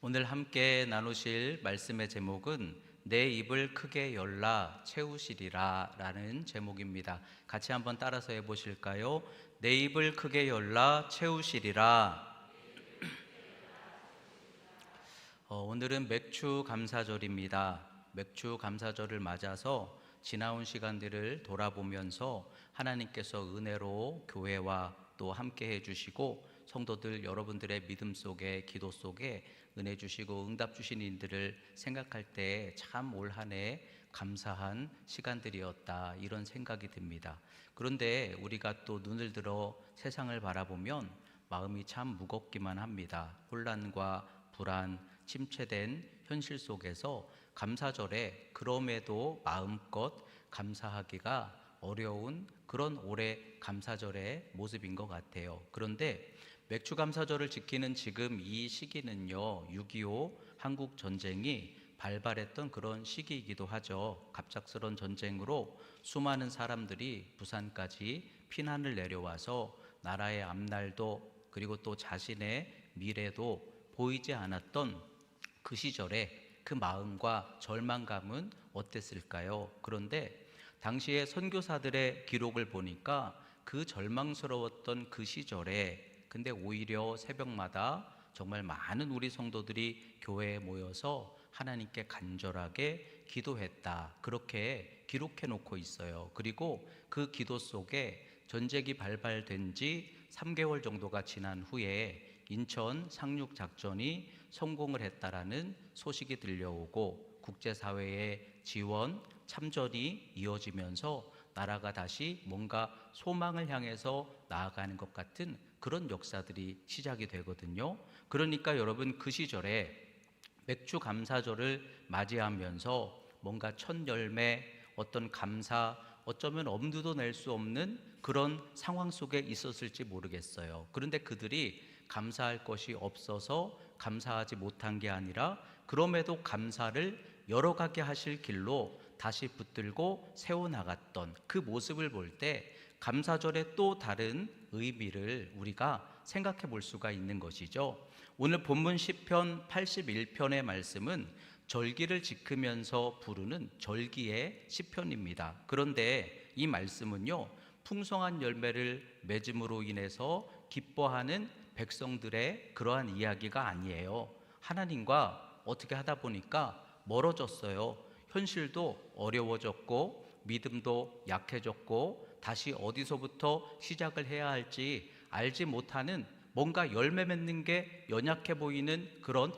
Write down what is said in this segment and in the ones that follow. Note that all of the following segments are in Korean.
오늘 함께 나누실 말씀의 제목은 내 입을 크게 열라 채우시리라 라는 제목입니다. 같이 한번 따라서 해보실까요? 내 입을 크게 열라 채우시리라. 오늘은 맥주 감사절입니다. 맥주 감사절을 맞아서 지나온 시간들을 돌아보면서 하나님께서 은혜로 교회와 또 함께 해주시고 성도들 여러분들의 믿음 속에 기도 속에 은혜 주시고 응답 주신 일들을 생각할 때 참 올 한 해 감사한 시간들이었다, 이런 생각이 듭니다. 그런데 우리가 또 눈을 들어 세상을 바라보면 마음이 참 무겁기만 합니다. 혼란과 불안, 침체된 현실 속에서 감사절에 그럼에도 마음껏 감사하기가 어려운 그런 올해 감사절의 모습인 것 같아요. 그런데 맥주 감사절을 지키는 지금 이 시기는요, 6.25 한국 전쟁이 발발했던 그런 시기이기도 하죠. 갑작스런 전쟁으로 수많은 사람들이 부산까지 피난을 내려와서 나라의 앞날도 그리고 또 자신의 미래도 보이지 않았던 그 시절에 그 마음과 절망감은 어땠을까요? 그런데 당시에 선교사들의 기록을 보니까 그 절망스러웠던 그 시절에 근데 오히려 새벽마다 정말 많은 우리 성도들이 교회에 모여서 하나님께 간절하게 기도했다, 그렇게 기록해 놓고 있어요. 그리고 그 기도 속에 전쟁이 발발된 지 3개월 정도가 지난 후에 인천 상륙작전이 성공을 했다라는 소식이 들려오고 국제사회의 지원, 참전이 이어지면서 나라가 다시 뭔가 소망을 향해서 나아가는 것 같은 그런 역사들이 시작이 되거든요. 그러니까 여러분, 그 시절에 맥주 감사절을 맞이하면서 뭔가 첫 열매, 어떤 감사, 어쩌면 엄두도 낼 수 없는 그런 상황 속에 있었을지 모르겠어요. 그런데 그들이 감사할 것이 없어서 감사하지 못한 게 아니라 그럼에도 감사를 열어가게 하실 길로 다시 붙들고 세워나갔던 그 모습을 볼 때 감사절의 또 다른 의미를 우리가 생각해 볼 수가 있는 것이죠. 오늘 본문 시편 81편의 말씀은 절기를 지키면서 부르는 절기의 시편입니다. 그런데 이 말씀은요, 풍성한 열매를 맺음으로 인해서 기뻐하는 백성들의 그러한 이야기가 아니에요. 하나님과 어떻게 하다 보니까 멀어졌어요. 현실도 어려워졌고 믿음도 약해졌고 다시 어디서부터 시작을 해야 할지 알지 못하는, 뭔가 열매 맺는 게 연약해 보이는 그런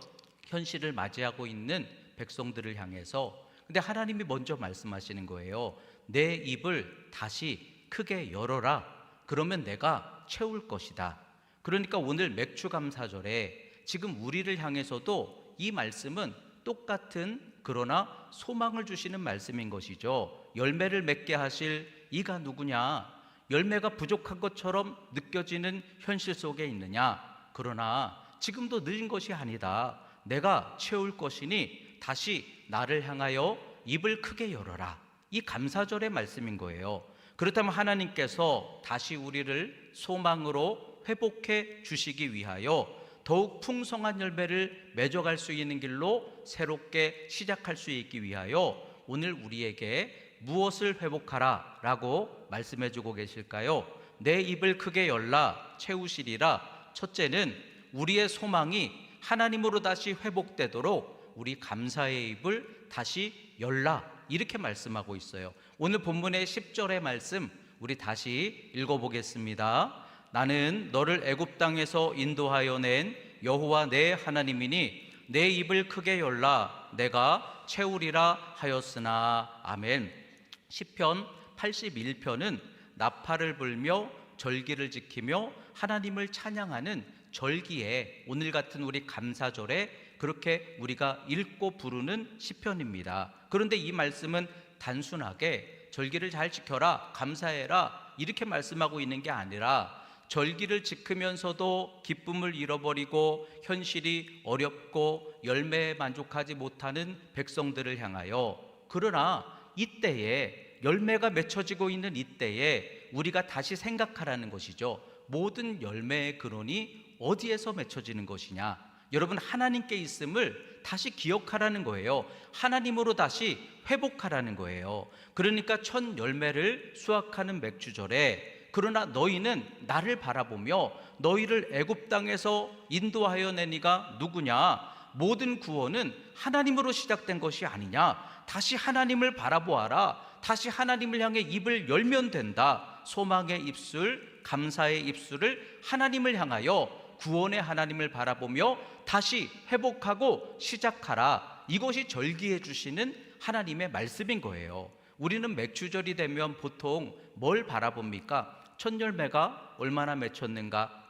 현실을 맞이하고 있는 백성들을 향해서, 근데 하나님이 먼저 말씀하시는 거예요. 내 입을 다시 크게 열어라. 그러면 내가 채울 것이다. 그러니까 오늘 맥주 감사절에 지금 우리를 향해서도 이 말씀은 똑같은, 그러나 소망을 주시는 말씀인 것이죠. 열매를 맺게 하실 이가 누구냐? 열매가 부족한 것처럼 느껴지는 현실 속에 있느냐? 그러나 지금도 늦은 것이 아니다. 내가 채울 것이니 다시 나를 향하여 입을 크게 열어라. 이 감사절의 말씀인 거예요. 그렇다면 하나님께서 다시 우리를 소망으로 회복해 주시기 위하여 더욱 풍성한 열매를 맺어갈 수 있는 길로 새롭게 시작할 수 있기 위하여 오늘 우리에게 무엇을 회복하라 라고 말씀해 주고 계실까요? 내 입을 크게 열라 채우시리라. 첫째는 우리의 소망이 하나님으로 다시 회복되도록 우리 감사의 입을 다시 열라, 이렇게 말씀하고 있어요. 오늘 본문의 10절의 말씀 우리 다시 읽어보겠습니다. 나는 너를 애굽 땅에서 인도하여 낸 여호와 내 하나님이니 내 입을 크게 열라 내가 채우리라 하였으나. 아멘. 시편 81편은 나팔을 불며 절기를 지키며 하나님을 찬양하는 절기에, 오늘 같은 우리 감사절에 그렇게 우리가 읽고 부르는 시편입니다. 그런데 이 말씀은 단순하게 절기를 잘 지켜라, 감사해라 이렇게 말씀하고 있는 게 아니라 절기를 지키면서도 기쁨을 잃어버리고 현실이 어렵고 열매에 만족하지 못하는 백성들을 향하여, 그러나 이때에 열매가 맺혀지고 있는 이때에 우리가 다시 생각하라는 것이죠. 모든 열매의 근원이 어디에서 맺혀지는 것이냐? 여러분, 하나님께 있음을 다시 기억하라는 거예요. 하나님으로 다시 회복하라는 거예요. 그러니까 첫 열매를 수확하는 맥주절에, 그러나 너희는 나를 바라보며 너희를 애굽 땅에서 인도하여 내니가 누구냐? 모든 구원은 하나님으로 시작된 것이 아니냐? 다시 하나님을 바라보아라. 다시 하나님을 향해 입을 열면 된다. 소망의 입술, 감사의 입술을 하나님을 향하여 구원의 하나님을 바라보며 다시 회복하고 시작하라. 이것이 절기해 주시는 하나님의 말씀인 거예요. 우리는 맥주절이 되면 보통 뭘 바라봅니까? 첫 열매가 얼마나 맺혔는가?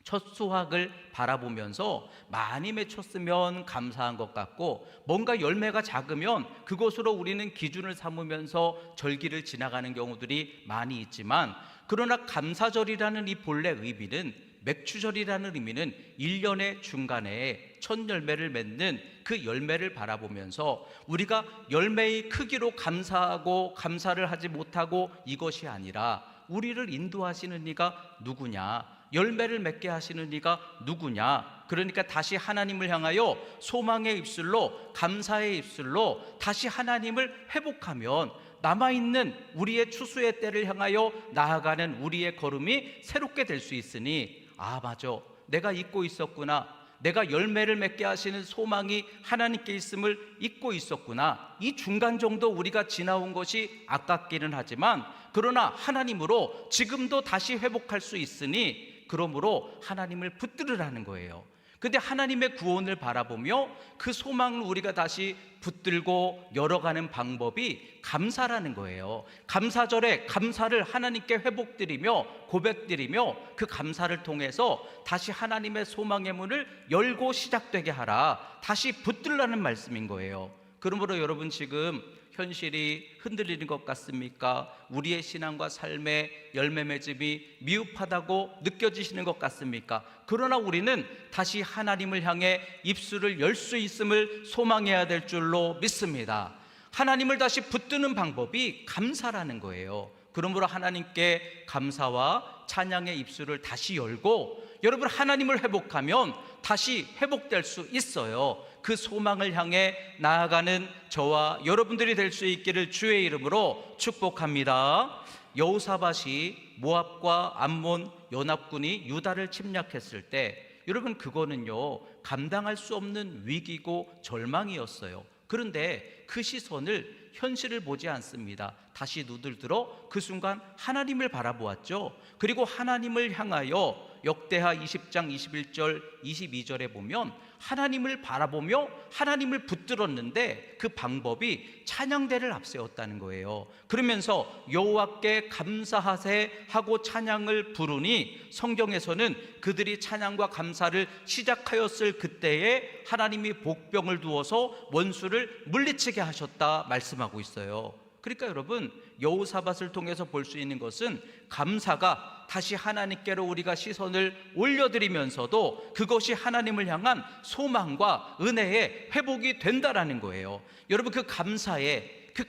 첫 수확을 바라보면서 많이 맺혔으면 감사한 것 같고, 뭔가 열매가 작으면 그것으로 우리는 기준을 삼으면서 절기를 지나가는 경우들이 많이 있지만, 그러나 감사절이라는 이 본래 의미는, 맥주절이라는 의미는 1년의 중간에 첫 열매를 맺는 그 열매를 바라보면서 우리가 열매의 크기로 감사하고 감사를 하지 못하고 이것이 아니라, 우리를 인도하시는 이가 누구냐? 열매를 맺게 하시는 이가 누구냐? 그러니까 다시 하나님을 향하여 소망의 입술로, 감사의 입술로 다시 하나님을 회복하면 남아있는 우리의 추수의 때를 향하여 나아가는 우리의 걸음이 새롭게 될 수 있으니, 아, 맞아, 내가 잊고 있었구나, 내가 열매를 맺게 하시는 소망이 하나님께 있음을 잊고 있었구나. 이 중간 정도 우리가 지나온 것이 아깝기는 하지만, 그러나 하나님으로 지금도 다시 회복할 수 있으니, 그러므로 하나님을 붙들으라는 거예요. 근데 하나님의 구원을 바라보며 그 소망을 우리가 다시 붙들고 열어가는 방법이 감사라는 거예요. 감사절에 감사를 하나님께 회복드리며 고백드리며 그 감사를 통해서 다시 하나님의 소망의 문을 열고 시작되게 하라. 다시 붙들라는 말씀인 거예요. 그러므로 여러분, 지금 현실이 흔들리는 것 같습니까? 우리의 신앙과 삶의 열매 맺음이 미흡하다고 느껴지시는 것 같습니까? 그러나 우리는 다시 하나님을 향해 입술을 열 수 있음을 소망해야 될 줄로 믿습니다. 하나님을 다시 붙드는 방법이 감사라는 거예요. 그러므로 하나님께 감사와 찬양의 입술을 다시 열고, 여러분, 하나님을 회복하면 다시 회복될 수 있어요. 그 소망을 향해 나아가는 저와 여러분들이 될 수 있기를 주의 이름으로 축복합니다. 여호사밧이 모압과 암몬 연합군이 유다를 침략했을 때, 여러분, 그거는요 감당할 수 없는 위기고 절망이었어요. 그런데 그 시선을, 현실을 보지 않습니다. 다시 눈을 들어 그 순간 하나님을 바라보았죠. 그리고 하나님을 향하여 역대하 20장 21절 22절에 보면 하나님을 바라보며 하나님을 붙들었는데 그 방법이 찬양대를 앞세웠다는 거예요. 그러면서 여호와께 감사하세 하고 찬양을 부르니, 성경에서는 그들이 찬양과 감사를 시작하였을 그때에 하나님이 복병을 두어서 원수를 물리치게 하셨다 말씀하고 있어요. 그러니까 여러분, 여호사밧을 통해서 볼 수 있는 것은 감사가 다시 하나님께로 우리가 시선을 올려드리면서도 그것이 하나님을 향한 소망과 은혜의 회복이 된다라는 거예요. 여러분, 그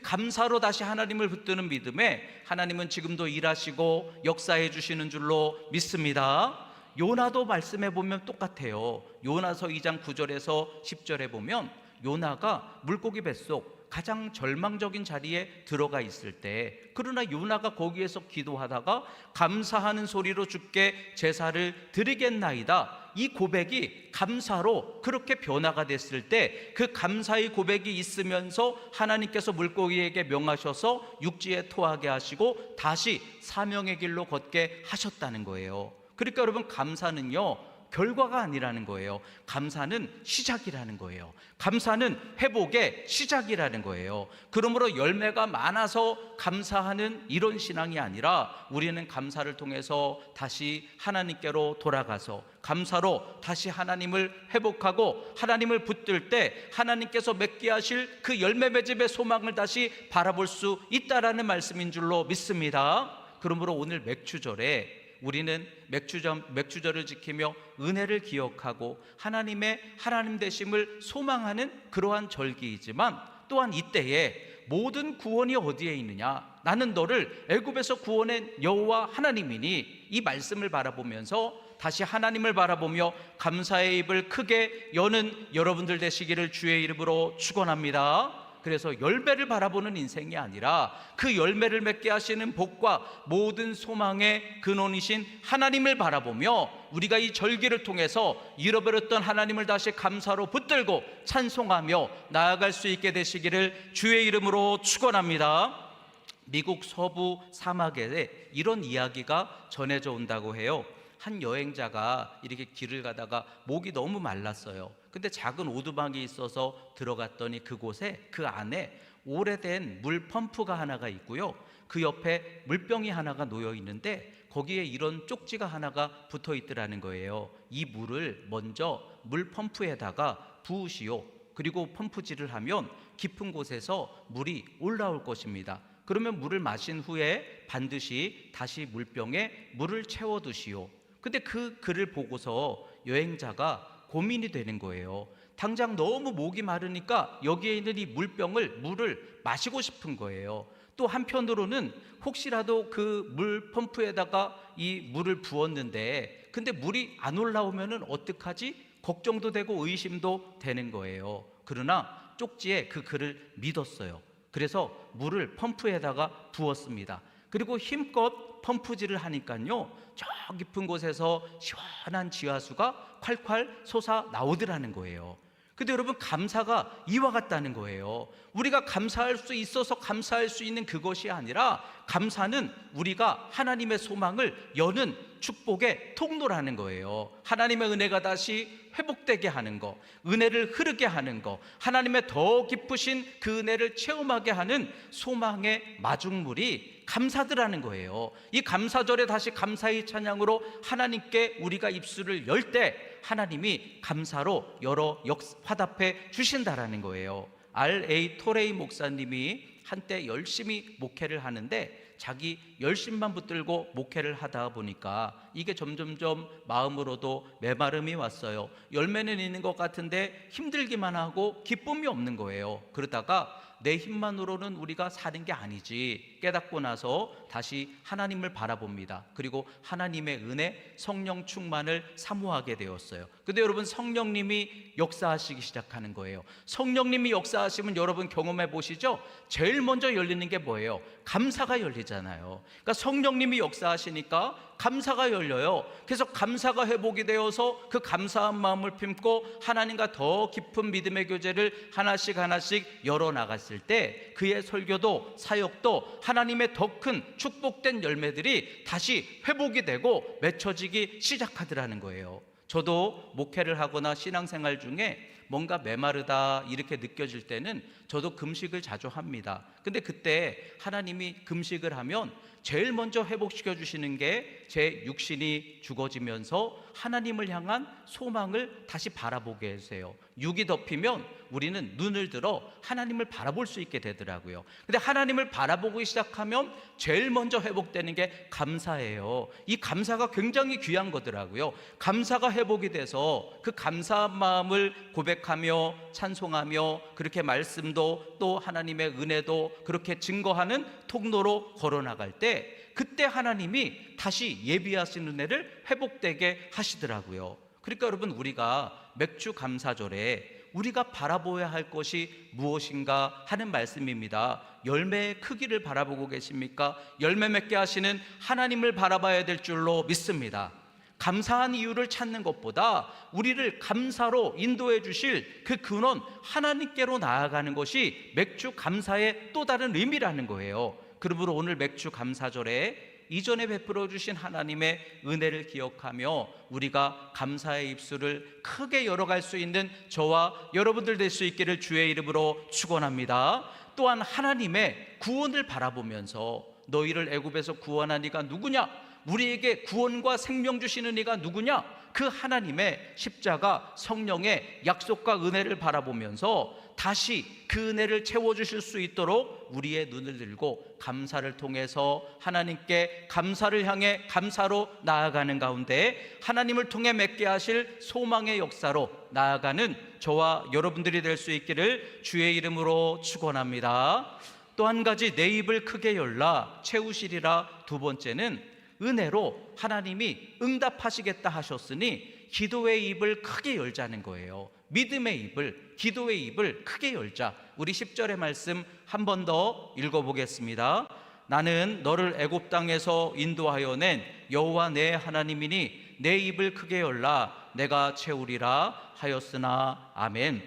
감사로 다시 하나님을 붙드는 믿음에 하나님은 지금도 일하시고 역사해 주시는 줄로 믿습니다. 요나도 말씀해 보면 똑같아요. 요나서 2장 9절에서 10절에 보면 요나가 물고기 뱃속 가장 절망적인 자리에 들어가 있을 때, 그러나 요나가 거기에서 기도하다가 감사하는 소리로 주께 제사를 드리겠나이다, 이 고백이 감사로 그렇게 변화가 됐을 때, 그 감사의 고백이 있으면서 하나님께서 물고기에게 명하셔서 육지에 토하게 하시고 다시 사명의 길로 걷게 하셨다는 거예요. 그러니까 여러분, 감사는요 결과가 아니라는 거예요. 감사는 시작이라는 거예요. 감사는 회복의 시작이라는 거예요. 그러므로 열매가 많아서 감사하는 이런 신앙이 아니라, 우리는 감사를 통해서 다시 하나님께로 돌아가서 감사로 다시 하나님을 회복하고 하나님을 붙들 때 하나님께서 맺게 하실 그 열매 맺음의 소망을 다시 바라볼 수 있다라는 말씀인 줄로 믿습니다. 그러므로 오늘 맥주절에 우리는 맥주절을 지키며 은혜를 기억하고 하나님의 하나님 되심을 소망하는 그러한 절기이지만, 또한 이때에 모든 구원이 어디에 있느냐, 나는 너를 애굽에서 구원한 여호와 하나님이니, 이 말씀을 바라보면서 다시 하나님을 바라보며 감사의 입을 크게 여는 여러분들 되시기를 주의 이름으로 축원합니다. 그래서 열매를 바라보는 인생이 아니라 그 열매를 맺게 하시는 복과 모든 소망의 근원이신 하나님을 바라보며 우리가 이 절기를 통해서 잃어버렸던 하나님을 다시 감사로 붙들고 찬송하며 나아갈 수 있게 되시기를 주의 이름으로 축원합니다. 미국 서부 사막에 이런 이야기가 전해져 온다고 해요. 한 여행자가 이렇게 길을 가다가 목이 너무 말랐어요. 근데 작은 오두막이 있어서 들어갔더니 그곳에 그 안에 오래된 물 펌프가 하나가 있고요, 그 옆에 물병이 하나가 놓여 있는데 거기에 이런 쪽지가 하나가 붙어 있더라는 거예요. 이 물을 먼저 물 펌프에다가 부으시오. 그리고 펌프질을 하면 깊은 곳에서 물이 올라올 것입니다. 그러면 물을 마신 후에 반드시 다시 물병에 물을 채워두시오. 근데 그 글을 보고서 여행자가 고민이 되는 거예요. 당장 너무 목이 마르니까 여기에 있는 이 물을 마시고 싶은 거예요. 또 한편으로는 혹시라도 그 물 펌프에다가 이 물을 부었는데 근데 물이 안 올라오면은 어떡하지? 걱정도 되고 의심도 되는 거예요. 그러나 쪽지에 그 글을 믿었어요. 그래서 물을 펌프에다가 부었습니다. 그리고 힘껏 펌프질을 하니까요, 저 깊은 곳에서 시원한 지하수가 콸콸 솟아 나오더라는 거예요. 근데 여러분, 감사가 이와 같다는 거예요. 우리가 감사할 수 있어서 감사할 수 있는 그것이 아니라 감사는 우리가 하나님의 소망을 여는 축복의 통로라는 거예요. 하나님의 은혜가 다시 회복되게 하는 거, 은혜를 흐르게 하는 거, 하나님의 더 깊으신 그 은혜를 체험하게 하는 소망의 마중물이 감사드라는 거예요. 이 감사절에 다시 감사의 찬양으로 하나님께 우리가 입술을 열 때 하나님이 감사로 여러 화답해 주신다라는 거예요. R.A. 토레이 목사님이 한때 열심히 목회를 하는데 자기 열심만 붙들고 목회를 하다 보니까 이게 점점점 마음으로도 메마름이 왔어요. 열매는 있는 것 같은데 힘들기만 하고 기쁨이 없는 거예요. 그러다가 내 힘만으로는 우리가 사는 게 아니지 깨닫고 나서 다시 하나님을 바라봅니다. 그리고 하나님의 은혜, 성령 충만을 사모하게 되었어요. 근데 여러분, 성령님이 역사하시기 시작하는 거예요. 성령님이 역사하시면 여러분 경험해 보시죠? 제일 먼저 열리는 게 뭐예요? 감사가 열리잖아요. 그러니까 성령님이 역사하시니까 감사가 열려요. 그래서 감사가 회복이 되어서 그 감사한 마음을 품고 하나님과 더 깊은 믿음의 교제를 하나씩 열어나갔을 때 그의 설교도 사역도 하나님의 더 큰 축복된 열매들이 다시 회복이 되고 맺혀지기 시작하더라는 거예요. 저도 목회를 하거나 신앙생활 중에 뭔가 메마르다 이렇게 느껴질 때는 저도 금식을 자주 합니다. 근데 그때 하나님이 금식을 하면 제일 먼저 회복시켜 주시는 게 제 육신이 죽어지면서 하나님을 향한 소망을 다시 바라보게 해주세요. 육이 덮이면 우리는 눈을 들어 하나님을 바라볼 수 있게 되더라고요. 근데 하나님을 바라보기 시작하면 제일 먼저 회복되는 게 감사예요. 이 감사가 굉장히 귀한 거더라고요. 감사가 회복이 돼서 그 감사한 마음을 고백하며 찬송하며 그렇게 말씀도 또 하나님의 은혜도 그렇게 증거하는 통로로 걸어나갈 때 그때 하나님이 다시 예비하신 은혜를 회복되게 하시더라고요. 그러니까 여러분, 우리가 맥주 감사절에 우리가 바라보아야 할 것이 무엇인가 하는 말씀입니다. 열매의 크기를 바라보고 계십니까? 열매 맺게 하시는 하나님을 바라봐야 될 줄로 믿습니다. 감사한 이유를 찾는 것보다 우리를 감사로 인도해 주실 그 근원 하나님께로 나아가는 것이 맥주 감사의 또 다른 의미라는 거예요. 그러므로 오늘 맥주 감사절에 이전에 베풀어 주신 하나님의 은혜를 기억하며 우리가 감사의 입술을 크게 열어갈 수 있는 저와 여러분들 될 수 있기를 주의 이름으로 축원합니다. 또한 하나님의 구원을 바라보면서 너희를 애굽에서 구원한 이가 누구냐? 우리에게 구원과 생명 주시는 이가 누구냐? 그 하나님의 십자가 성령의 약속과 은혜를 바라보면서 다시 그 은혜를 채워주실 수 있도록 우리의 눈을 들고 감사를 통해서 하나님께 감사를 향해 감사로 나아가는 가운데 하나님을 통해 맺게 하실 소망의 역사로 나아가는 저와 여러분들이 될 수 있기를 주의 이름으로 축원합니다. 또 한 가지, 내 입을 크게 열라 채우시리라. 두 번째는 은혜로 하나님이 응답하시겠다 하셨으니 기도의 입을 크게 열자는 거예요. 믿음의 입을, 기도의 입을 크게 열자. 우리 10절의 말씀 한 번 더 읽어보겠습니다. 나는 너를 애굽 땅에서 인도하여 낸 여호와 내 하나님이니 내 입을 크게 열라 내가 채우리라 하였으나. 아멘.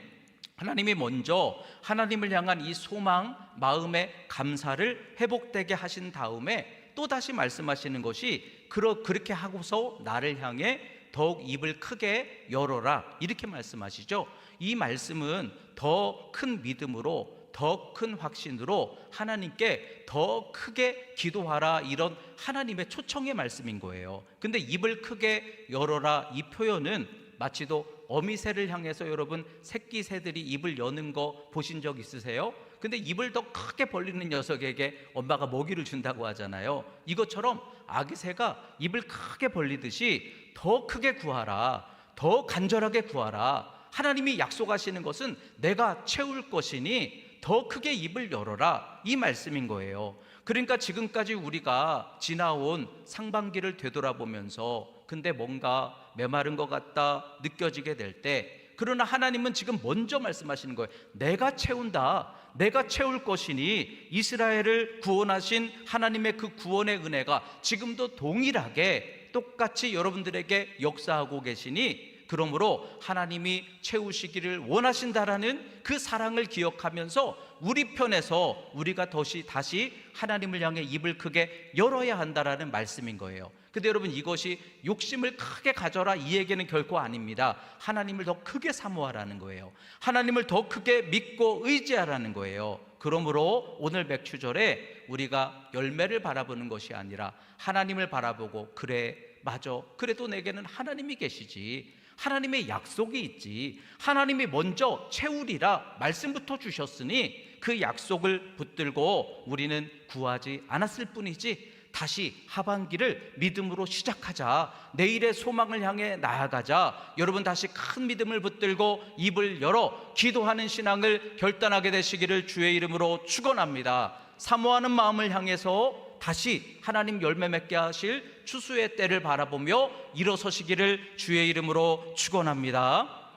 하나님이 먼저 하나님을 향한 이 소망, 마음의 감사를 회복되게 하신 다음에 또 다시 말씀하시는 것이 그렇게 하고서 나를 향해 더욱 입을 크게 열어라, 이렇게 말씀하시죠. 이 말씀은 더 큰 믿음으로, 더 큰 확신으로 하나님께 더 크게 기도하라, 이런 하나님의 초청의 말씀인 거예요. 근데 입을 크게 열어라, 이 표현은 마치도 어미새를 향해서, 여러분 새끼 새들이 입을 여는 거 보신 적 있으세요? 근데 입을 더 크게 벌리는 녀석에게 엄마가 먹이를 준다고 하잖아요. 이것처럼 아기 새가 입을 크게 벌리듯이 더 크게 구하라, 더 간절하게 구하라. 하나님이 약속하시는 것은 내가 채울 것이니 더 크게 입을 열어라, 이 말씀인 거예요. 그러니까 지금까지 우리가 지나온 상반기를 되돌아보면서 근데 뭔가 메마른 것 같다 느껴지게 될 때, 그러나 하나님은 지금 먼저 말씀하시는 거예요. 내가 채운다, 내가 채울 것이니 이스라엘을 구원하신 하나님의 그 구원의 은혜가 지금도 동일하게 똑같이 여러분들에게 역사하고 계시니, 그러므로 하나님이 채우시기를 원하신다라는 그 사랑을 기억하면서 우리 편에서 우리가 다시 하나님을 향해 입을 크게 열어야 한다라는 말씀인 거예요. 근데 여러분, 이것이 욕심을 크게 가져라 이 얘기는 결코 아닙니다. 하나님을 더 크게 사모하라는 거예요. 하나님을 더 크게 믿고 의지하라는 거예요. 그러므로 오늘 맥추절에 우리가 열매를 바라보는 것이 아니라 하나님을 바라보고, 그래 맞아, 그래도 내게는 하나님이 계시지, 하나님의 약속이 있지, 하나님이 먼저 채우리라 말씀부터 주셨으니 그 약속을 붙들고 우리는 구하지 않았을 뿐이지, 다시 하반기를 믿음으로 시작하자, 내일의 소망을 향해 나아가자. 여러분 다시 큰 믿음을 붙들고 입을 열어 기도하는 신앙을 결단하게 되시기를 주의 이름으로 축원합니다. 사모하는 마음을 향해서 다시 하나님 열매 맺게 하실 추수의 때를 바라보며 일어서시기를 주의 이름으로 축원합니다.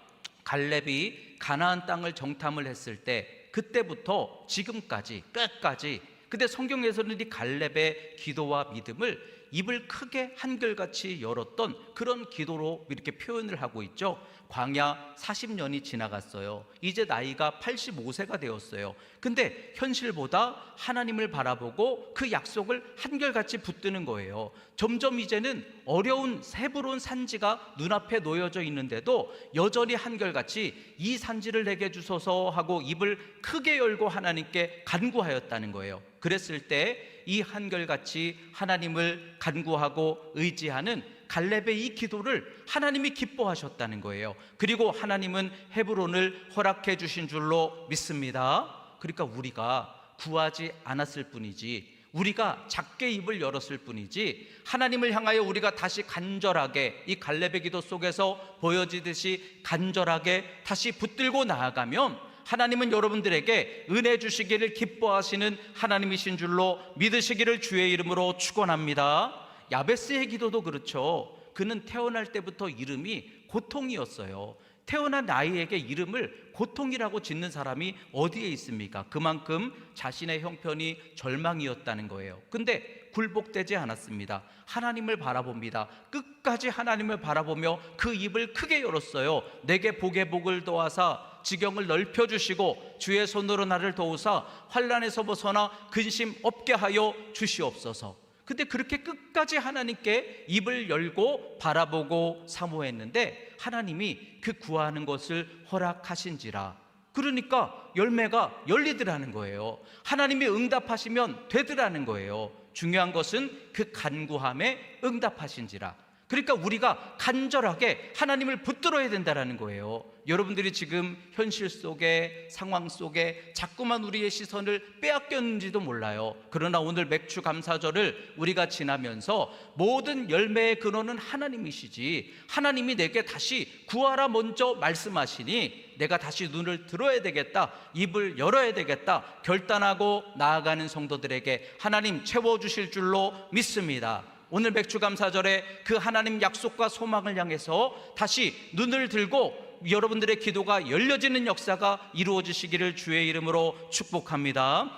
갈렙이 가나안 땅을 정탐을 했을 때 그때부터 지금까지 끝까지, 근데 성경에서는 이 갈렙의 기도와 믿음을 입을 크게 한결같이 열었던 그런 기도로 이렇게 표현을 하고 있죠. 광야 40년이 지나갔어요. 이제 나이가 85세가 되었어요. 근데 현실보다 하나님을 바라보고 그 약속을 한결같이 붙드는 거예요. 점점 이제는 어려운 세부로운 산지가 눈앞에 놓여져 있는데도 여전히 한결같이 이 산지를 내게 주소서 하고 입을 크게 열고 하나님께 간구하였다는 거예요. 그랬을 때 이 한결같이 하나님을 간구하고 의지하는 갈렙의 이 기도를 하나님이 기뻐하셨다는 거예요. 그리고 하나님은 헤브론을 허락해 주신 줄로 믿습니다. 그러니까 우리가 구하지 않았을 뿐이지, 우리가 작게 입을 열었을 뿐이지, 하나님을 향하여 우리가 다시 간절하게 이 갈렙의 기도 속에서 보여지듯이 간절하게 다시 붙들고 나아가면 하나님은 여러분들에게 은혜 주시기를 기뻐하시는 하나님이신 줄로 믿으시기를 주의 이름으로 축원합니다. 야베스의 기도도 그렇죠. 그는 태어날 때부터 이름이 고통이었어요. 태어난 아이에게 이름을 고통이라고 짓는 사람이 어디에 있습니까? 그만큼 자신의 형편이 절망이었다는 거예요. 근데 굴복되지 않았습니다. 하나님을 바라봅니다. 끝까지 하나님을 바라보며 그 입을 크게 열었어요. 내게 복에 복을 더하사 지경을 넓혀주시고 주의 손으로 나를 도우사 환난에서 벗어나 근심 없게 하여 주시옵소서. 근데 그렇게 끝까지 하나님께 입을 열고 바라보고 사모했는데 하나님이 그 구하는 것을 허락하신지라. 그러니까 열매가 열리더라는 거예요. 하나님이 응답하시면 되더라는 거예요. 중요한 것은 그 간구함에 응답하신지라. 그러니까 우리가 간절하게 하나님을 붙들어야 된다는 거예요. 여러분들이 지금 현실 속에, 상황 속에 자꾸만 우리의 시선을 빼앗겼는지도 몰라요. 그러나 오늘 맥주 감사절을 우리가 지나면서 모든 열매의 근원은 하나님이시지, 하나님이 내게 다시 구하라 먼저 말씀하시니 내가 다시 눈을 들어야 되겠다, 입을 열어야 되겠다 결단하고 나아가는 성도들에게 하나님 채워주실 줄로 믿습니다. 오늘 맥주감사절에 그 하나님 약속과 소망을 향해서 다시 눈을 들고 여러분들의 기도가 열려지는 역사가 이루어지시기를 주의 이름으로 축복합니다.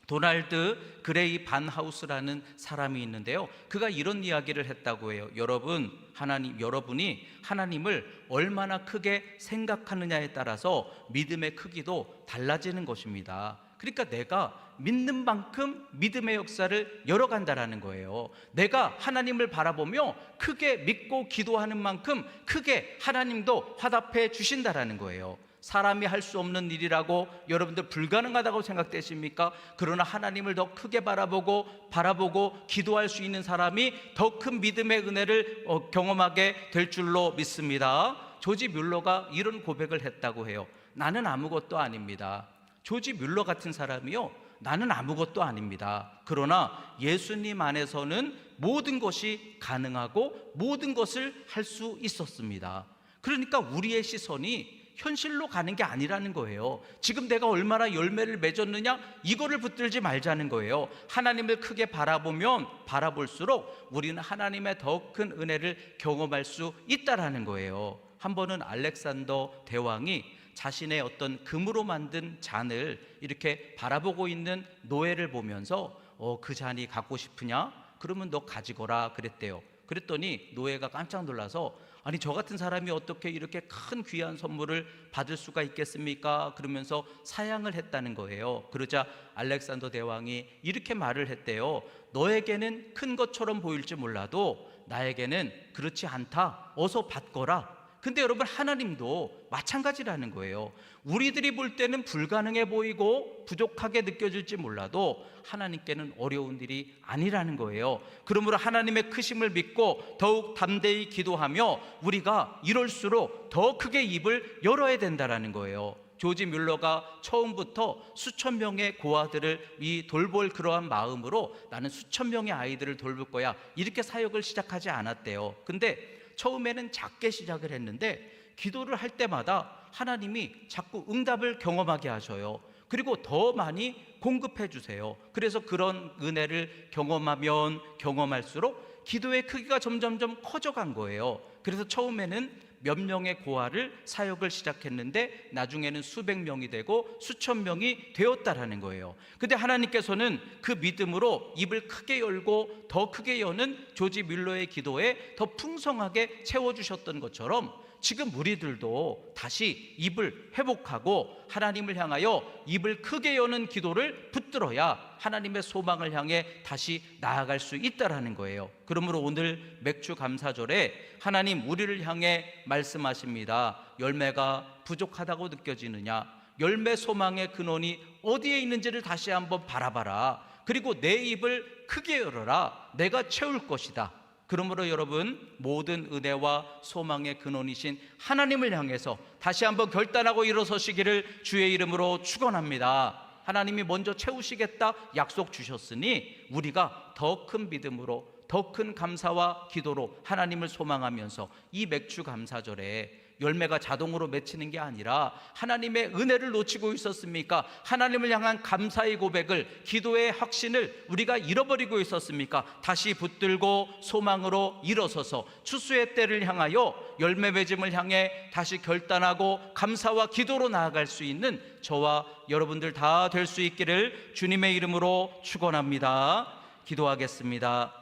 도널드 그레이 반하우스라는 사람이 있는데요, 그가 이런 이야기를 했다고 해요. 여러분이 하나님을 얼마나 크게 생각하느냐에 따라서 믿음의 크기도 달라지는 것입니다. 그러니까 내가 믿는 만큼 믿음의 역사를 열어간다라는 거예요. 내가 하나님을 바라보며 크게 믿고 기도하는 만큼 크게 하나님도 화답해 주신다라는 거예요. 사람이 할 수 없는 일이라고 여러분들 불가능하다고 생각되십니까? 그러나 하나님을 더 크게 바라보고 기도할 수 있는 사람이 더 큰 믿음의 은혜를 경험하게 될 줄로 믿습니다. 조지 뮬러가 이런 고백을 했다고 해요. 나는 아무것도 아닙니다. 조지 뮬러 같은 사람이요, 나는 아무것도 아닙니다. 그러나 예수님 안에서는 모든 것이 가능하고 모든 것을 할 수 있었습니다. 그러니까 우리의 시선이 현실로 가는 게 아니라는 거예요. 지금 내가 얼마나 열매를 맺었느냐, 이거를 붙들지 말자는 거예요. 하나님을 크게 바라보면 바라볼수록 우리는 하나님의 더 큰 은혜를 경험할 수 있다라는 거예요. 한 번은 알렉산더 대왕이 자신의 어떤 금으로 만든 잔을 이렇게 바라보고 있는 노예를 보면서 그 잔이 갖고 싶으냐? 그러면 너 가지거라 그랬대요. 그랬더니 노예가 깜짝 놀라서, 아니 저 같은 사람이 어떻게 이렇게 큰 귀한 선물을 받을 수가 있겠습니까? 그러면서 사양을 했다는 거예요. 그러자 알렉산더 대왕이 이렇게 말을 했대요. 너에게는 큰 것처럼 보일지 몰라도 나에게는 그렇지 않다. 어서 받거라. 근데 여러분, 하나님도 마찬가지라는 거예요. 우리들이 볼 때는 불가능해 보이고 부족하게 느껴질지 몰라도 하나님께는 어려운 일이 아니라는 거예요. 그러므로 하나님의 크심을 믿고 더욱 담대히 기도하며 우리가 이럴수록 더 크게 입을 열어야 된다는 거예요. 조지 뮬러가 처음부터 수천 명의 고아들을 돌볼 그러한 마음으로 나는 수천 명의 아이들을 돌볼 거야, 이렇게 사역을 시작하지 않았대요. 근데 처음에는 작게 시작을 했는데 기도를 할 때마다 하나님이 자꾸 응답을 경험하게 하셔요. 그리고 더 많이 공급해 주세요. 그래서 그런 은혜를 경험하면 경험할수록 기도의 크기가 점점점 커져간 거예요. 그래서 처음에는 몇 명의 고아를 사역을 시작했는데 나중에는 수백 명이 되고 수천 명이 되었다라는 거예요. 근데 하나님께서는 그 믿음으로 입을 크게 열고 더 크게 여는 조지 뮬러의 기도에 더 풍성하게 채워주셨던 것처럼 지금 우리들도 다시 입을 회복하고 하나님을 향하여 입을 크게 여는 기도를 붙들어야 하나님의 소망을 향해 다시 나아갈 수 있다라는 거예요. 그러므로 오늘 맥주 감사절에 하나님 우리를 향해 말씀하십니다. 열매가 부족하다고 느껴지느냐? 열매 소망의 근원이 어디에 있는지를 다시 한번 바라봐라. 그리고 내 입을 크게 열어라. 내가 채울 것이다. 그러므로 여러분, 모든 은혜와 소망의 근원이신 하나님을 향해서 다시 한번 결단하고 일어서시기를 주의 이름으로 축원합니다. 하나님이 먼저 채우시겠다 약속 주셨으니 우리가 더 큰 믿음으로 더 큰 감사와 기도로 하나님을 소망하면서 이 맥주 감사절에 열매가 자동으로 맺히는 게 아니라 하나님의 은혜를 놓치고 있었습니까? 하나님을 향한 감사의 고백을, 기도의 확신을 우리가 잃어버리고 있었습니까? 다시 붙들고 소망으로 일어서서 추수의 때를 향하여 열매 맺음을 향해 다시 결단하고 감사와 기도로 나아갈 수 있는 저와 여러분들 다 될 수 있기를 주님의 이름으로 축원합니다. 기도하겠습니다.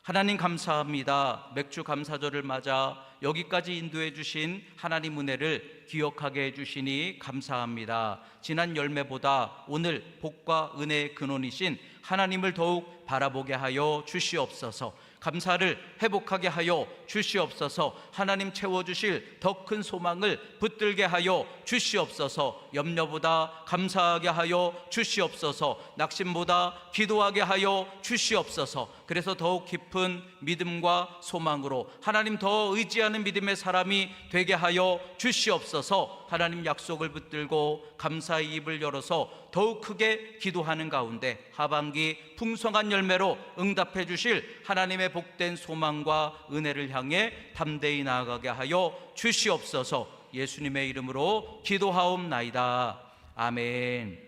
하나님 감사합니다. 맥주 감사절을 맞아 여기까지 인도해 주신 하나님 은혜를 기억하게 해주시니 감사합니다. 지난 열매보다 오늘 복과 은혜의 근원이신 하나님을 더욱 바라보게 하여 주시옵소서. 감사를 회복하게 하여 주시옵소서. 하나님 채워주실 더 큰 소망을 붙들게 하여 주시옵소서. 염려보다 감사하게 하여 주시옵소서. 낙심보다 기도하게 하여 주시옵소서. 그래서 더욱 깊은 믿음과 소망으로 하나님 더 의지하는 믿음의 사람이 되게 하여 주시옵소서. 하나님 약속을 붙들고 감사의 입을 열어서 더욱 크게 기도하는 가운데 하반기 풍성한 열매로 응답해 주실 하나님의 복된 소망과 은혜를 향해 담대히 나아가게 하여 주시옵소서. 예수님의 이름으로 기도하옵나이다. 아멘.